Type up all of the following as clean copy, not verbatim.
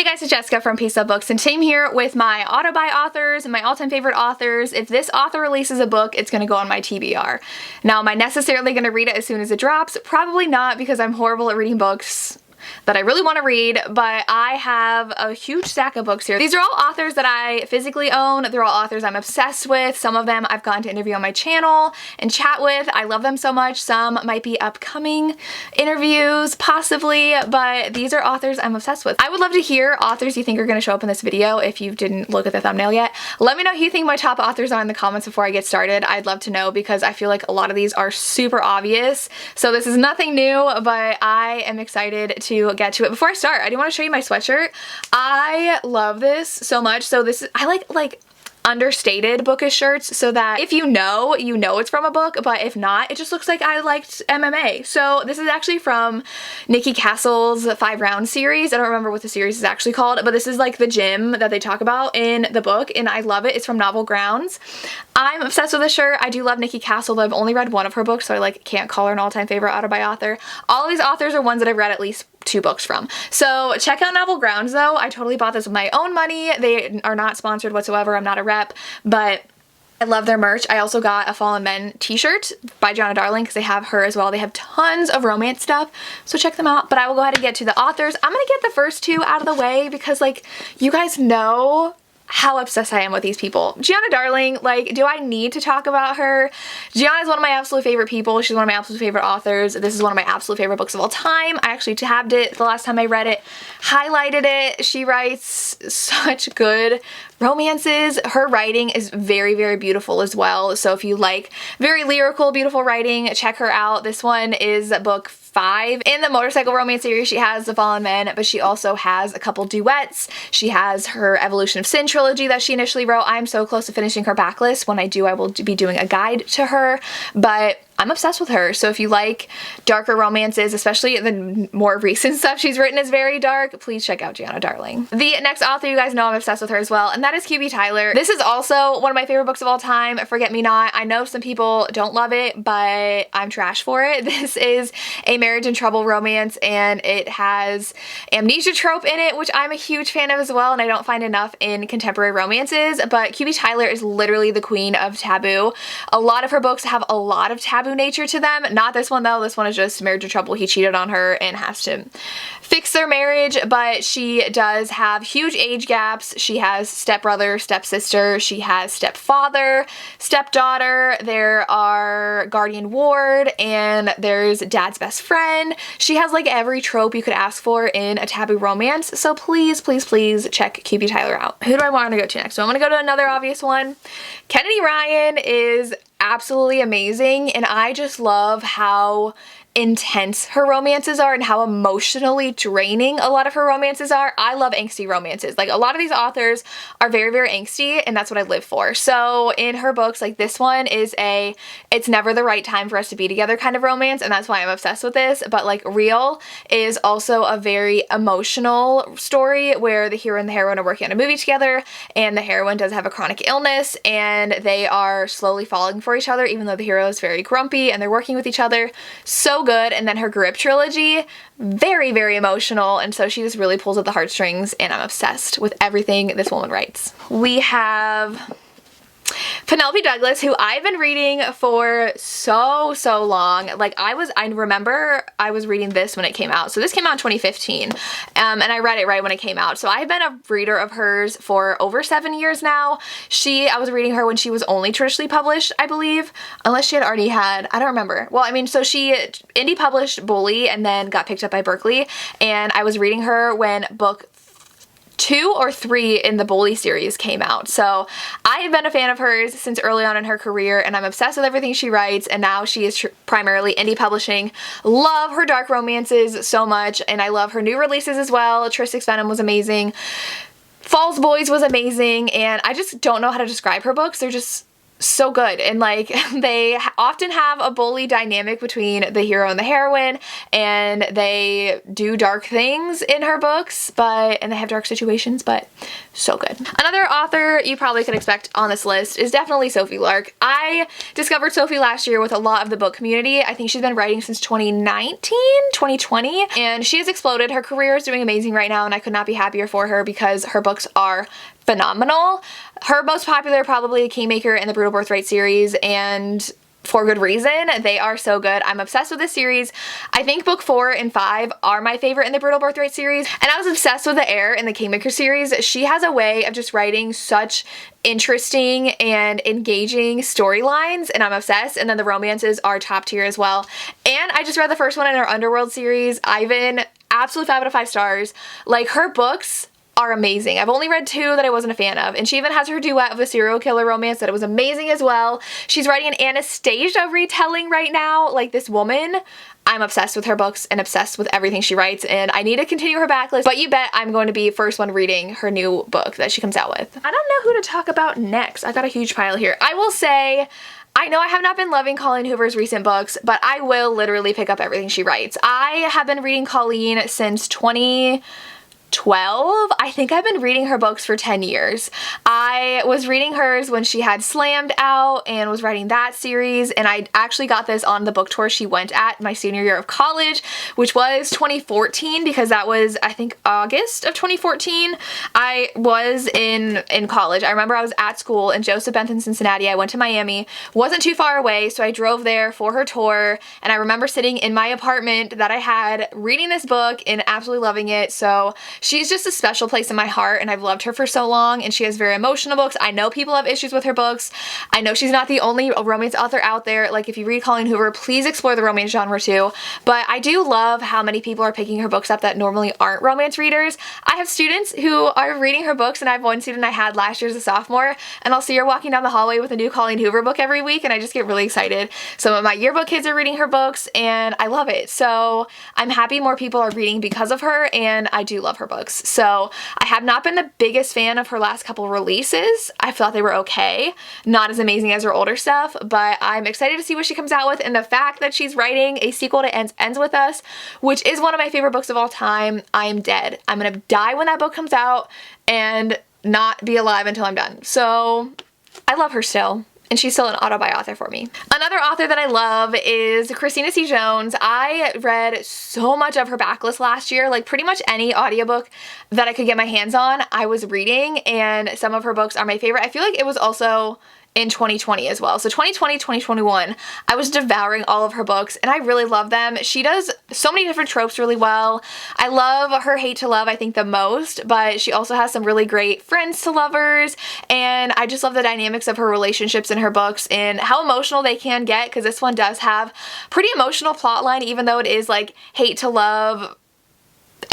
Hey guys, it's Jessica from Peace Love Books, and same here with my auto-buy authors and my all-time favorite authors. If this author releases a book, it's going to go on my TBR. Now, am I necessarily going to read it as soon as it drops? Probably not, because I'm horrible at reading books that I really want to read, but I have a huge stack of books here. These are all authors that I physically own. They're all authors I'm obsessed with. Some of them I've gotten to interview on my channel and chat with. I love them so much. Some might be upcoming interviews, possibly, but these are authors I'm obsessed with. I would love to hear authors you think are going to show up in this video if you didn't look at the thumbnail yet. Let me know who you think my top authors are in the comments before I get started. I'd love to know because I feel like a lot of these are super obvious. So this is nothing new, but I am excited to get to it. Before I start, I do want to show you my sweatshirt. I love this so much. So this is, I like understated bookish shirts, so that if you know it's from a book, but if not, it just looks like I liked MMA. So this is actually from Nikki Castle's 5 Round series. I don't remember what the series is actually called, but this is like the gym that they talk about in the book, and I love it. It's from Novel Grounds. I'm obsessed with this shirt. I do love Nikki Castle, though I've only read one of her books, so I like can't call her an all-time favorite auto-buy author. All of these authors are ones that I've read at least 2 books from. So check out Novel Grounds though. I totally bought this with my own money. They are not sponsored whatsoever. I'm not a rep, but I love their merch. I also got a Fallen Men t-shirt by Gianna Darling because they have her as well. They have tons of romance stuff, so check them out. But I will go ahead and get to the authors. I'm gonna get the first 2 out of the way because, like, you guys know how obsessed I am with these people. Gianna Darling, like, do I need to talk about her? Gianna is one of my absolute favorite people. She's one of my absolute favorite authors. This is one of my absolute favorite books of all time. I actually tabbed it the last time I read it, highlighted it. She writes such good romances. Her writing is very, very beautiful as well. So if you like very lyrical, beautiful writing, check her out. This one is book 5 in the motorcycle romance series. She has The Fallen Men, but she also has a couple duets. She has her Evolution of Sin trilogy that she initially wrote. I'm so close to finishing her backlist. When I do, I will be doing a guide to her, but I'm obsessed with her. So if you like darker romances, especially the more recent stuff she's written is very dark, please check out Gianna Darling. The next author, you guys know I'm obsessed with her as well, and that is QB Tyler. This is also one of my favorite books of all time, Forget Me Not. I know some people don't love it, but I'm trash for it. This is a marriage in trouble romance, and it has amnesia trope in it, which I'm a huge fan of as well, and I don't find enough in contemporary romances, but QB Tyler is literally the queen of taboo. A lot of her books have a lot of taboo nature to them. Not this one though. This one is just marriage in trouble. He cheated on her and has to fix their marriage, but she does have huge age gaps. She has stepbrother, stepsister, she has stepfather, stepdaughter, there are guardian ward, and there's dad's best friend. She has like every trope you could ask for in a taboo romance, so please, please, please check QB Tyler out. Who do I want to go to next? So I'm going to go to another obvious one. Kennedy Ryan is absolutely amazing, and I just love how intense her romances are and how emotionally draining a lot of her romances are. I love angsty romances. Like, a lot of these authors are very, very angsty, and that's what I live for. So in her books, like this one is a it's never the right time for us to be together kind of romance, and that's why I'm obsessed with this. But like Real is also a very emotional story where the hero and the heroine are working on a movie together, and the heroine does have a chronic illness, and they are slowly falling for each other even though the hero is very grumpy, and they're working with each other. So good. And then her Grip trilogy, very, very emotional, and so she just really pulls at the heartstrings, and I'm obsessed with everything this woman writes. We have Penelope Douglas, who I've been reading for so long. Like, I remember I was reading this when it came out. So this came out in 2015, and I read it right when it came out. So I've been a reader of hers for over 7 years now. I was reading her when she was only traditionally published, I believe, unless she had already had, I don't remember. Well, I mean, so she indie published Bully and then got picked up by Berkeley, and I was reading her when book 2 or 3 in the Bully series came out. So I have been a fan of hers since early on in her career, and I'm obsessed with everything she writes, and now she is primarily indie publishing. Love her dark romances so much, and I love her new releases as well. Tristic's Venom was amazing. Falls Boys was amazing, and I just don't know how to describe her books. They're just so good, and like they often have a bully dynamic between the hero and the heroine, and they do dark things in her books, and they have dark situations, but so good. Another author you probably could expect on this list is definitely Sophie Lark. I discovered Sophie last year with a lot of the book community. I think she's been writing since 2019, 2020, and she has exploded. Her career is doing amazing right now, and I could not be happier for her because her books are phenomenal. Her most popular, probably Kingmaker and the Brutal Birthright series, and for good reason. They are so good. I'm obsessed with this series. I think book 4 and 5 are my favorite in the Brutal Birthright series, and I was obsessed with the Heir in the Kingmaker series. She has a way of just writing such interesting and engaging storylines, and I'm obsessed. And then the romances are top tier as well. And I just read the first one in her Underworld series, Ivan. Absolute 5 out of 5 stars. Like, her books are amazing. I've only read 2 that I wasn't a fan of, and she even has her duet of a serial killer romance that it was amazing as well. She's writing an Anastasia retelling right now. Like, this woman, I'm obsessed with her books and obsessed with everything she writes, and I need to continue her backlist, but you bet I'm going to be first one reading her new book that she comes out with. I don't know who to talk about next. I got a huge pile here. I will say, I know I have not been loving Colleen Hoover's recent books, but I will literally pick up everything she writes. I have been reading Colleen since 2012. I think I've been reading her books for 10 years. I was reading hers when she had Slammed out and was writing that series, and I actually got this on the book tour she went at my senior year of college, which was 2014, because that was, I think, August of 2014. I was in college. I remember I was at school in Joseph Bentham, Cincinnati. I went to Miami. Wasn't too far away, so I drove there for her tour, and I remember sitting in my apartment that I had reading this book and absolutely loving it. So she's just a special place in my heart, and I've loved her for so long, and she has very emotional books. I know people have issues with her books. I know she's not the only romance author out there. Like, if you read Colleen Hoover, please explore the romance genre too. But I do love how many people are picking her books up that normally aren't romance readers. I have students who are reading her books, and I have one student I had last year as a sophomore, and I'll see her walking down the hallway with a new Colleen Hoover book every week, and I just get really excited. Some of my yearbook kids are reading her books, and I love it. So I'm happy more people are reading because of her, and I do love her books. So I have not been the biggest fan of her last couple releases. I thought they were okay. Not as amazing as her older stuff, but I'm excited to see what she comes out with, and the fact that she's writing a sequel to Ends With Us, which is one of my favorite books of all time. I am dead. I'm gonna die when that book comes out and not be alive until I'm done. So I love her still, and she's still an auto-buy author for me. Another author that I love is Christina C. Jones. I read so much of her backlist last year. Like, pretty much any audiobook that I could get my hands on, I was reading, and some of her books are my favorite. I feel like it was also in 2020 as well. So 2020, 2021, I was devouring all of her books, and I really love them. She does so many different tropes really well. I love her hate to love, I think, the most, but she also has some really great friends to lovers, and I just love the dynamics of her relationships in her books and how emotional they can get, because this one does have pretty emotional plotline, even though it is like hate to love,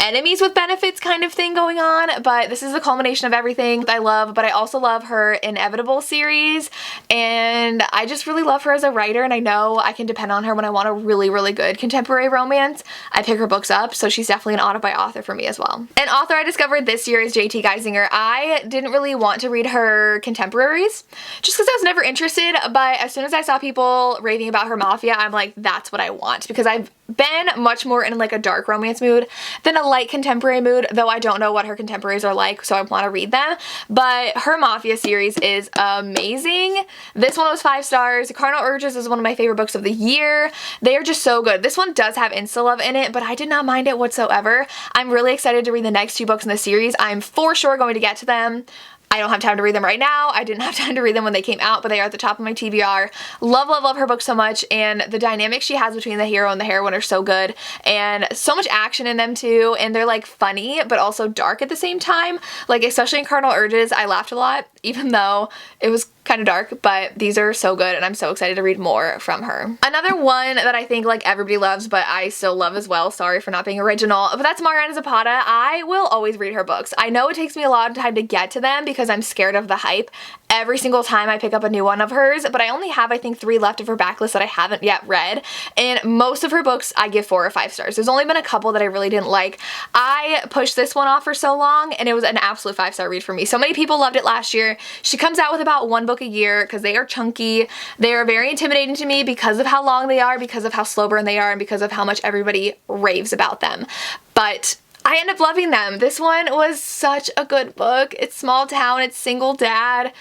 enemies with benefits kind of thing going on, but this is the culmination of everything I love. But I also love her Inevitable series, and I just really love her as a writer, and I know I can depend on her when I want a really, really good contemporary romance. I pick her books up, so she's definitely an auto-buy author for me as well. An author I discovered this year is JT Geisinger. I didn't really want to read her contemporaries just because I was never interested, but as soon as I saw people raving about her mafia, I'm like, that's what I want, because I've been much more in like a dark romance mood than a light contemporary mood, though I don't know what her contemporaries are like, so I want to read them. But her Mafia series is amazing. This one was 5 stars. Carnal Urges is one of my favorite books of the year. They are just so good. This one does have insta-love in it, but I did not mind it whatsoever. I'm really excited to read the next 2 books in the series. I'm for sure going to get to them. I don't have time to read them right now. I didn't have time to read them when they came out, but they are at the top of my TBR. Love, love, love her book so much, and the dynamic she has between the hero and the heroine are so good, and so much action in them too, and they're like funny but also dark at the same time. Like, especially in Carnal Urges, I laughed a lot, even though it was kind of dark, but these are so good, and I'm so excited to read more from her. Another one that I think like everybody loves, but I still love as well, sorry for not being original, but that's Mariana Zapata. I will always read her books. I know it takes me a lot of time to get to them because I'm scared of the hype. every single time I pick up a new one of hers, but I only have, I think, 3 left of her backlist that I haven't yet read, and most of her books I give 4 or 5 stars. There's only been a couple that I really didn't like. I pushed this one off for so long, and it was an absolute 5-star read for me. So many people loved it last year. She comes out with about 1 book a year because they are chunky. They are very intimidating to me because of how long they are, because of how slow burn they are, and because of how much everybody raves about them. But I end up loving them. This one was such a good book. It's small town, it's single dad.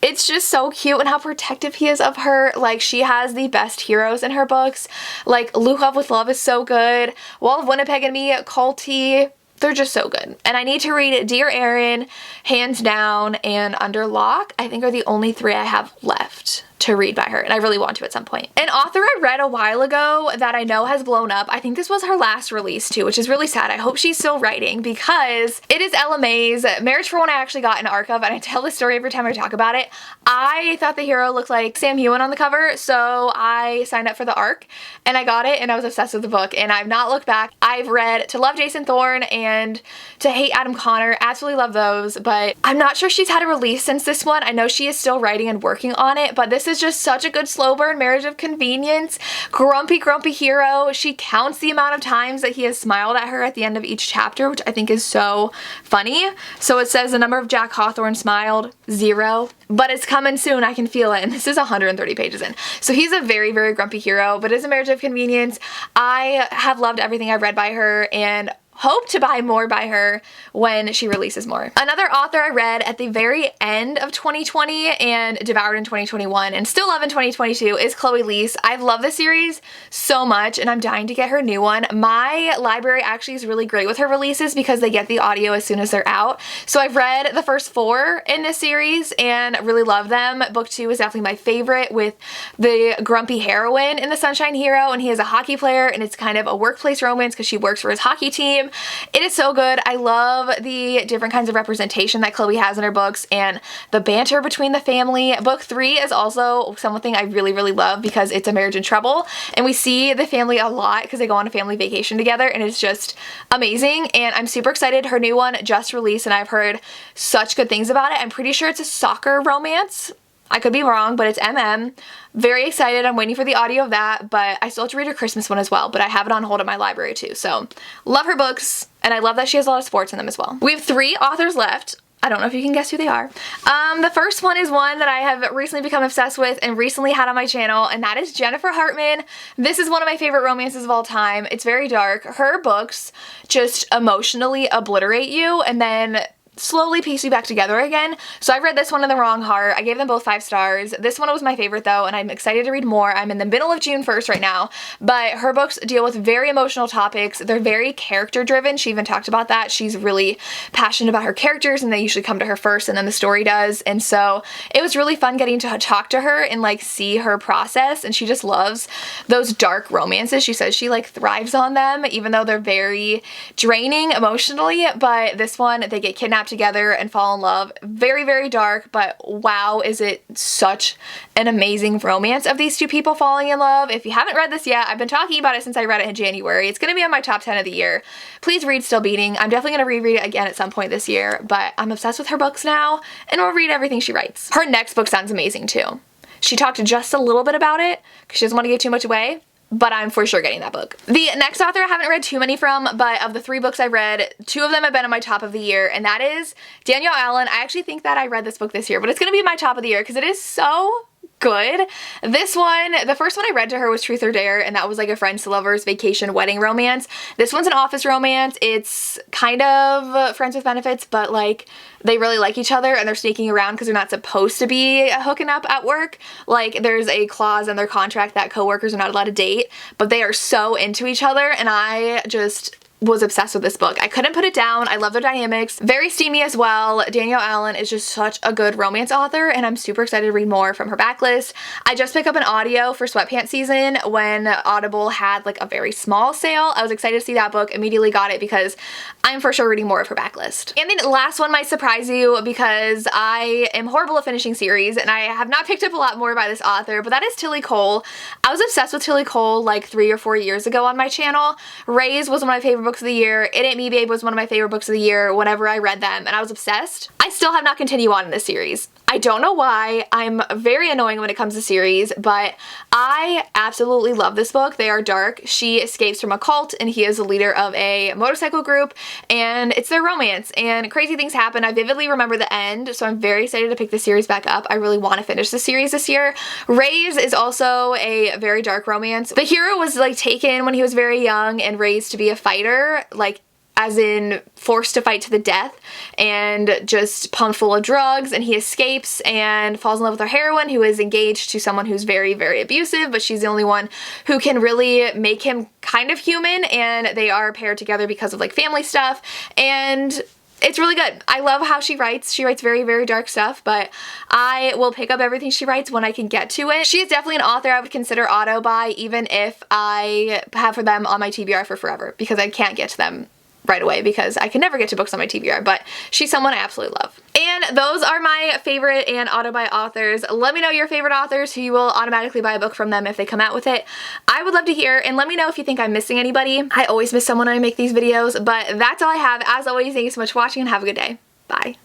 It's just so cute, and how protective he is of her. Like, she has the best heroes in her books. Like, Look Up With Love is so good. Wall of Winnipeg and Me, Culty, they're just so good. And I need to read Dear Erin, hands down, and Under Lock, I think are the only 3 I have left to read by her, and I really want to at some point. An author I read a while ago that I know has blown up, I think this was her last release too, which is really sad. I hope she's still writing, because it is Ella Maise. Marriage for One I actually got an arc of, and I tell this story every time I talk about it. I thought the hero looked like Sam Heughan on the cover, so I signed up for the arc, and I got it, and I was obsessed with the book, and I've not looked back. I've read To Love Jason Thorne and To Hate Adam Connor, absolutely love those, but I'm not sure she's had a release since this one. I know she is still writing and working on it, but this is just such a good slow burn marriage of convenience. Grumpy hero. She counts the amount of times that he has smiled at her at the end of each chapter, which I think is so funny. So it says the number of Jack Hawthorne smiled, 0, but it's coming soon, I can feel it, and this is 130 pages in. So he's a very grumpy hero, but it's a marriage of convenience. I have loved everything I've read by her, and hope to buy more by her when she releases more. Another author I read at the very end of 2020 and devoured in 2021 and still love in 2022 is Chloe Leese. I've loved this series so much, and I'm dying to get her new one. My library actually is really great with her releases because they get the audio as soon as they're out. So I've read the first 4 in this series and really love them. Book 2 is definitely my favorite, with the grumpy heroine in the Sunshine Hero, and he is a hockey player, and it's kind of a workplace romance because she works for his hockey team. It is so good. I love the different kinds of representation that Chloe has in her books and the banter between the family. Book 3 is also something I really love because it's a marriage in trouble, and we see the family a lot because they go on a family vacation together, and it's just amazing, and I'm super excited. Her new one just released, and I've heard such good things about it. I'm pretty sure it's a soccer romance. I could be wrong, but it's MM. Very excited. I'm waiting for the audio of that, but I still have to read her Christmas one as well, but I have it on hold at my library too. So love her books, and I love that she has a lot of sports in them as well. We have 3 authors left. I don't know if you can guess who they are. The first one is one that I have recently become obsessed with and recently had on my channel, and that is Jennifer Hartman. This is one of my favorite romances of all time. It's very dark. Her books just emotionally obliterate you and then slowly piece you back together again. So I read this one in the wrong heart. I gave them both 5 stars. This one was my favorite though, and I'm excited to read more. I'm in the middle of June 1st right now, but her books deal with very emotional topics. They're very character driven. She even talked about that. She's really passionate about her characters, and they usually come to her first and then the story does. And so it was really fun getting to talk to her and like see her process, and she just loves those dark romances. She says she like thrives on them even though they're very draining emotionally, but this one, they get kidnapped together and fall in love. Very dark, but wow, is it such an amazing romance of these 2 people falling in love. If you haven't read this yet, I've been talking about it since I read it in January. It's going to be on my top 10 of the year. Please read Still Beating. I'm definitely going to reread it again at some point this year, but I'm obsessed with her books now, and we'll read everything she writes. Her next book sounds amazing too. She talked just a little bit about it because she doesn't want to give too much away, but I'm for sure getting that book. The next author I haven't read too many from, but of the 3 books I read, 2 of them have been on my top of the year, and that is Danielle Allen. I actually think that I read this book this year, but it's going to be my top of the year because it is so good. This one, the first one I read to her was Truth or Dare, and that was like a friends to lovers vacation wedding romance. This one's an office romance. It's kind of friends with benefits, but like they really like each other and they're sneaking around because they're not supposed to be hooking up at work. Like there's a clause in their contract that coworkers are not allowed to date, but they are so into each other, and I just was obsessed with this book. I couldn't put it down. I love their dynamics. Very steamy as well. Danielle Allen is just such a good romance author, and I'm super excited to read more from her backlist. I just picked up an audio for Sweatpants season when Audible had like a very small sale. I was excited to see that book, immediately got it because I'm for sure reading more of her backlist. And the last one might surprise you because I am horrible at finishing series, and I have not picked up a lot more by this author, but that is Tilly Cole. I was obsessed with Tilly Cole like 3 or 4 years ago on my channel. Raise was one of my favorite books of the year. It Ain't Me Babe was one of my favorite books of the year whenever I read them, and I was obsessed. I I still have not continued on in this series. I don't know why. I'm very annoying when it comes to series, but I absolutely love this book. They are dark. She escapes from a cult and he is the leader of a motorcycle group, and it's their romance and crazy things happen. I vividly remember the end, so I'm very excited to pick the series back up. I really want to finish the series this year. Raise is also a very dark romance. The hero was like taken when he was very young and raised to be a fighter, like as in forced to fight to the death, and just pumped full of drugs, and he escapes and falls in love with our heroine, who is engaged to someone who's very, very abusive, but she's the only one who can really make him kind of human, and they are paired together because of like family stuff, and it's really good. I love how she writes. She writes very, very dark stuff, but I will pick up everything she writes when I can get to it. She is definitely an author I would consider auto buy, even if I have for them on my TBR for forever, because I can't get to them right away because I can never get to books on my TBR, but she's someone I absolutely love. And those are my favorite and auto buy authors. Let me know your favorite authors who you will automatically buy a book from them if they come out with it. I would love to hear, and let me know if you think I'm missing anybody. I always miss someone when I make these videos, but that's all I have. As always, thank you so much for watching and have a good day. Bye.